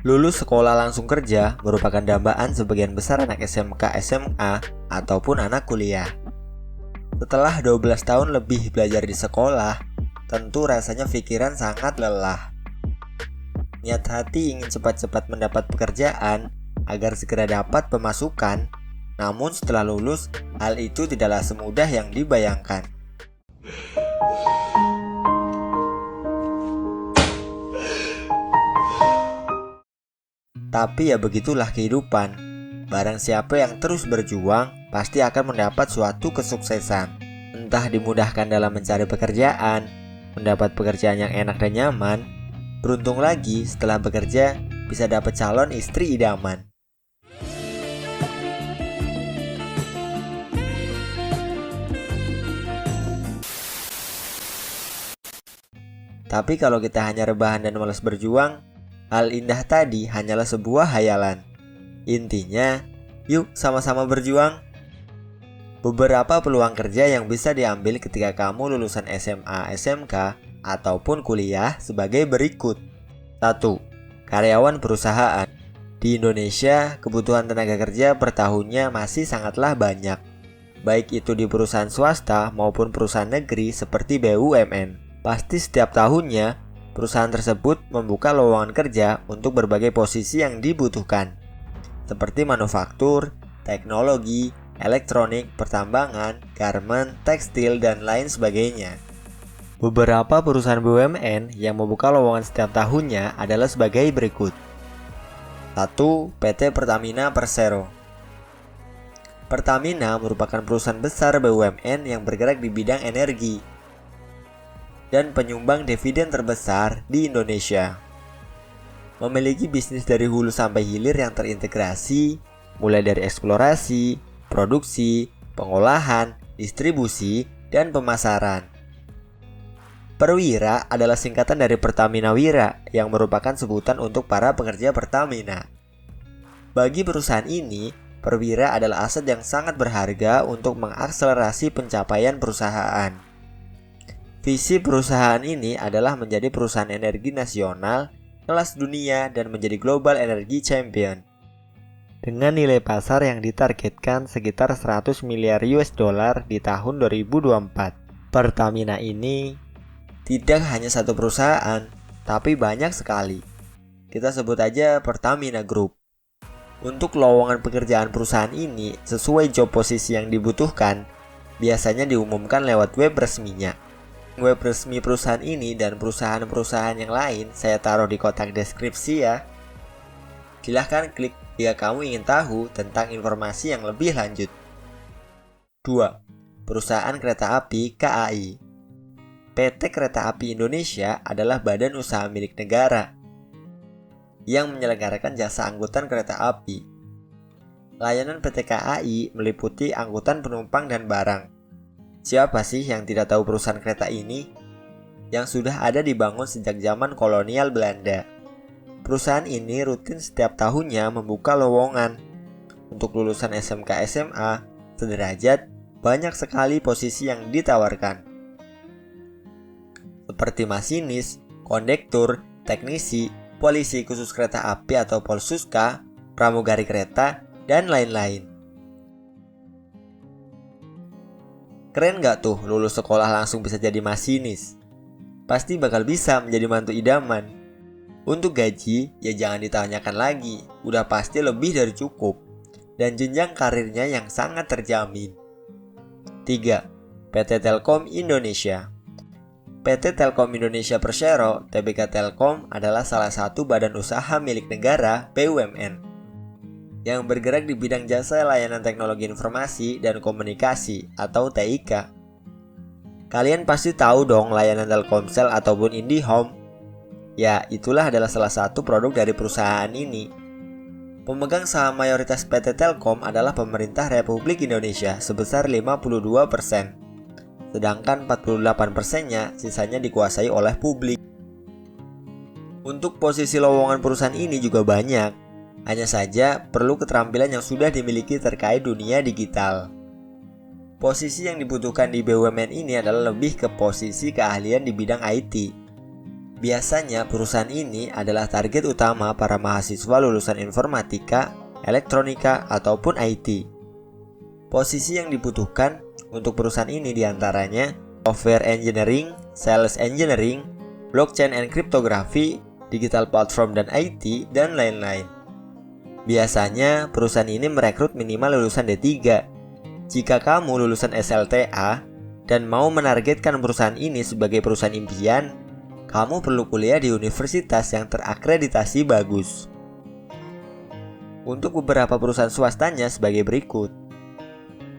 Lulus sekolah langsung kerja merupakan dambaan sebagian besar anak SMK, SMA, ataupun anak kuliah. Setelah 12 tahun lebih belajar di sekolah, tentu rasanya pikiran sangat lelah. Niat hati ingin cepat-cepat mendapat pekerjaan agar segera dapat pemasukan, namun setelah lulus, hal itu tidaklah semudah yang dibayangkan. Tapi ya begitulah kehidupan. Barang siapa yang terus berjuang, pasti akan mendapat suatu kesuksesan. Entah dimudahkan dalam mencari pekerjaan, mendapat pekerjaan yang enak dan nyaman, beruntung lagi setelah bekerja bisa dapat calon istri idaman. Tapi kalau kita hanya rebahan dan malas berjuang, hal indah tadi hanyalah sebuah hayalan. Intinya, yuk sama-sama berjuang. Beberapa peluang kerja yang bisa diambil ketika kamu lulusan SMA, SMK, ataupun kuliah sebagai berikut. 1. Karyawan perusahaan. Di Indonesia, kebutuhan tenaga kerja per tahunnya masih sangatlah banyak. Baik itu di perusahaan swasta maupun perusahaan negeri seperti BUMN. Pasti setiap tahunnya, perusahaan tersebut membuka lowongan kerja untuk berbagai posisi yang dibutuhkan, seperti manufaktur, teknologi, elektronik, pertambangan, garment, tekstil, dan lain sebagainya. Beberapa perusahaan BUMN yang membuka lowongan setiap tahunnya adalah sebagai berikut. 1. PT Pertamina Persero. Pertamina merupakan perusahaan besar BUMN yang bergerak di bidang energi dan penyumbang dividen terbesar di Indonesia. Memiliki bisnis dari hulu sampai hilir yang terintegrasi, mulai dari eksplorasi, produksi, pengolahan, distribusi, dan pemasaran. Perwira adalah singkatan dari Pertamina Wira yang merupakan sebutan untuk para pekerja Pertamina. Bagi perusahaan ini, perwira adalah aset yang sangat berharga untuk mengakselerasi pencapaian perusahaan. Visi perusahaan ini adalah menjadi perusahaan energi nasional, kelas dunia, dan menjadi global energy champion. Dengan nilai pasar yang ditargetkan sekitar 100 miliar US dollar di tahun 2024. Pertamina ini tidak hanya satu perusahaan, tapi banyak sekali. Kita sebut aja Pertamina Group. Untuk lowongan pekerjaan perusahaan ini sesuai job posisi yang dibutuhkan, biasanya diumumkan lewat web resminya. Web resmi perusahaan ini dan perusahaan-perusahaan yang lain saya taruh di kotak deskripsi ya. Silahkan klik jika kamu ingin tahu tentang informasi yang lebih lanjut. 2. Perusahaan Kereta Api KAI. PT Kereta Api Indonesia adalah badan usaha milik negara yang menyelenggarakan jasa angkutan kereta api. Layanan PT KAI meliputi angkutan penumpang dan barang. Siapa sih yang tidak tahu perusahaan kereta ini? Yang sudah ada dibangun sejak zaman kolonial Belanda. Perusahaan ini rutin setiap tahunnya membuka lowongan. Untuk lulusan SMK SMA, sederajat, banyak sekali posisi yang ditawarkan. Seperti masinis, kondektur, teknisi, polisi khusus kereta api atau Polsuska, pramugari kereta, dan lain-lain. Keren gak tuh lulus sekolah langsung bisa jadi masinis? Pasti bakal bisa menjadi mantu idaman. Untuk gaji, ya jangan ditanyakan lagi, udah pasti lebih dari cukup. Dan jenjang karirnya yang sangat terjamin. 3. PT Telkom Indonesia. PT Telkom Indonesia Persero, Tbk Telkom adalah salah satu badan usaha milik negara BUMN yang bergerak di bidang jasa layanan teknologi informasi dan komunikasi atau TIK. Kalian pasti tahu dong layanan Telkomsel ataupun IndiHome. Ya, itulah adalah salah satu produk dari perusahaan ini. Pemegang saham mayoritas PT Telkom adalah pemerintah Republik Indonesia sebesar 52%. Sedangkan 48%-nya sisanya dikuasai oleh publik. Untuk posisi lowongan perusahaan ini juga banyak. Hanya saja perlu keterampilan yang sudah dimiliki terkait dunia digital. Posisi yang dibutuhkan di BUMN ini adalah lebih ke posisi keahlian di bidang IT. Biasanya perusahaan ini adalah target utama para mahasiswa lulusan informatika, elektronika, ataupun IT. Posisi yang dibutuhkan untuk perusahaan ini diantaranya software engineering, sales engineering, blockchain and cryptography, digital platform dan IT, dan lain-lain. Biasanya perusahaan ini merekrut minimal lulusan D3. Jika kamu lulusan SLTA dan mau menargetkan perusahaan ini sebagai perusahaan impian, kamu perlu kuliah di universitas yang terakreditasi bagus. Untuk beberapa perusahaan swastanya sebagai berikut.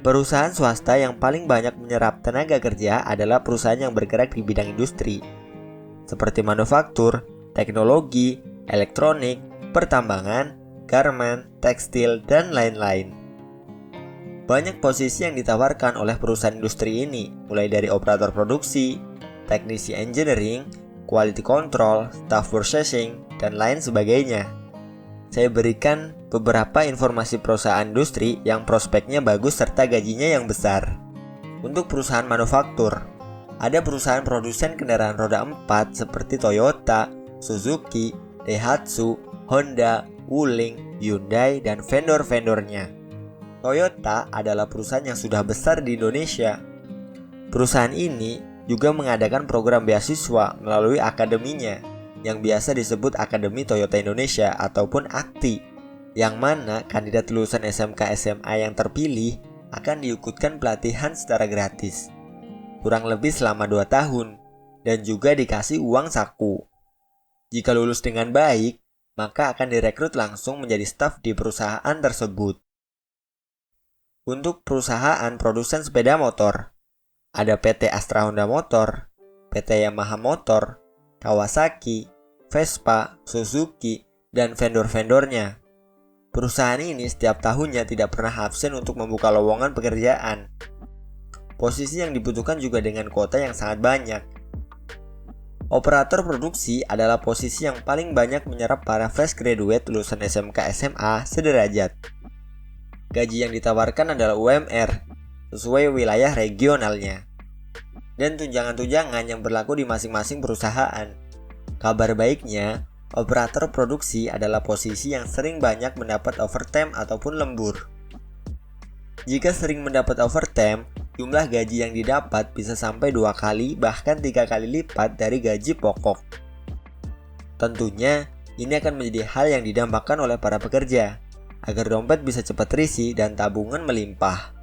Perusahaan swasta yang paling banyak menyerap tenaga kerja adalah perusahaan yang bergerak di bidang industri, seperti manufaktur, teknologi, elektronik, pertambangan, garmen, tekstil, dan lain-lain. Banyak posisi yang ditawarkan oleh perusahaan industri ini, mulai dari operator produksi, teknisi engineering, quality control, staff processing, dan lain sebagainya. Saya berikan beberapa informasi perusahaan industri yang prospeknya bagus serta gajinya yang besar. Untuk perusahaan manufaktur, ada perusahaan produsen kendaraan roda 4 seperti Toyota, Suzuki, Daihatsu, Honda, Wuling, Hyundai, dan vendor-vendornya. Toyota adalah perusahaan yang sudah besar di Indonesia. Perusahaan ini juga mengadakan program beasiswa melalui akademinya, yang biasa disebut Akademi Toyota Indonesia ataupun AKTI, yang mana kandidat lulusan SMK SMA yang terpilih akan diikutkan pelatihan secara gratis, kurang lebih selama 2 tahun, dan juga dikasih uang saku. Jika lulus dengan baik, maka akan direkrut langsung menjadi staf di perusahaan tersebut. Untuk perusahaan produsen sepeda motor, ada PT Astra Honda Motor, PT Yamaha Motor, Kawasaki, Vespa, Suzuki, dan vendor-vendornya. Perusahaan ini setiap tahunnya tidak pernah absen untuk membuka lowongan pekerjaan. Posisi yang dibutuhkan juga dengan kuota yang sangat banyak. Operator produksi adalah posisi yang paling banyak menyerap para fresh graduate lulusan SMK SMA sederajat. Gaji yang ditawarkan adalah UMR, sesuai wilayah regionalnya, dan tunjangan-tunjangan yang berlaku di masing-masing perusahaan. Kabar baiknya, operator produksi adalah posisi yang sering banyak mendapat overtime ataupun lembur. Jika sering mendapat overtime, jumlah gaji yang didapat bisa sampai 2 kali bahkan 3 kali lipat dari gaji pokok. Tentunya, ini akan menjadi hal yang didambakan oleh para pekerja, agar dompet bisa cepat terisi dan tabungan melimpah.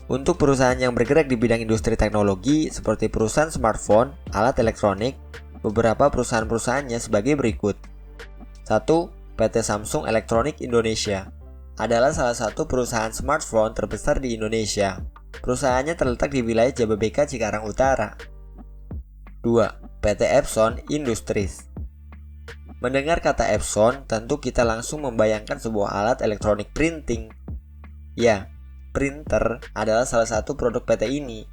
Untuk perusahaan yang bergerak di bidang industri teknologi seperti perusahaan smartphone, alat elektronik, beberapa perusahaan-perusahaannya sebagai berikut. 1. PT Samsung Electronics Indonesia adalah salah satu perusahaan smartphone terbesar di Indonesia. Perusahaannya terletak di wilayah Jababeka, Cikarang Utara. 2. PT Epson Industries. Mendengar kata Epson, tentu kita langsung membayangkan sebuah alat elektronik printing. Ya, printer adalah salah satu produk PT ini.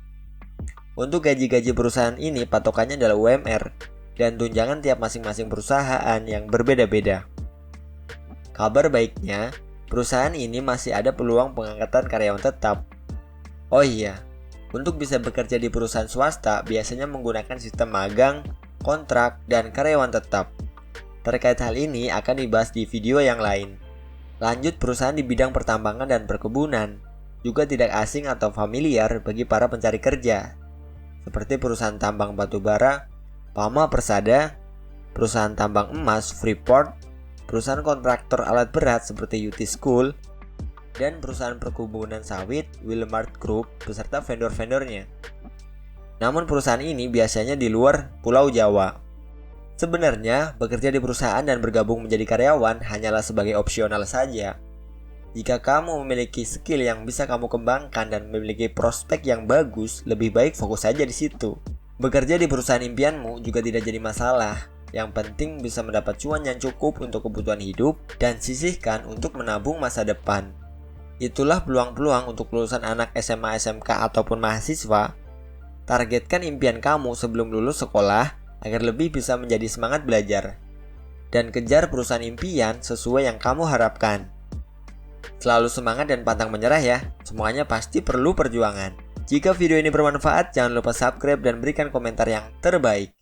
Untuk gaji-gaji perusahaan ini patokannya adalah UMR dan tunjangan tiap masing-masing perusahaan yang berbeda-beda. Kabar baiknya, perusahaan ini masih ada peluang pengangkatan karyawan tetap. Oh iya, untuk bisa bekerja di perusahaan swasta biasanya menggunakan sistem magang, kontrak, dan karyawan tetap. Terkait hal ini akan dibahas di video yang lain. Lanjut, perusahaan di bidang pertambangan dan perkebunan juga tidak asing atau familiar bagi para pencari kerja, seperti perusahaan tambang batu bara, Pama Persada, perusahaan tambang emas Freeport, perusahaan kontraktor alat berat seperti UT School, dan perusahaan perkebunan sawit Wilmart Group beserta vendor-vendornya. Namun perusahaan ini biasanya di luar Pulau Jawa. Sebenarnya, bekerja di perusahaan dan bergabung menjadi karyawan hanyalah sebagai opsional saja. Jika kamu memiliki skill yang bisa kamu kembangkan dan memiliki prospek yang bagus, lebih baik fokus saja di situ. Bekerja di perusahaan impianmu juga tidak jadi masalah. Yang penting bisa mendapat cuan yang cukup untuk kebutuhan hidup dan sisihkan untuk menabung masa depan. Itulah peluang-peluang untuk lulusan anak SMA, SMK, ataupun mahasiswa. Targetkan impian kamu sebelum lulus sekolah agar lebih bisa menjadi semangat belajar. Dan kejar perusahaan impian sesuai yang kamu harapkan. Selalu semangat dan pantang menyerah ya. Semuanya pasti perlu perjuangan. Jika video ini bermanfaat, jangan lupa subscribe dan berikan komentar yang terbaik.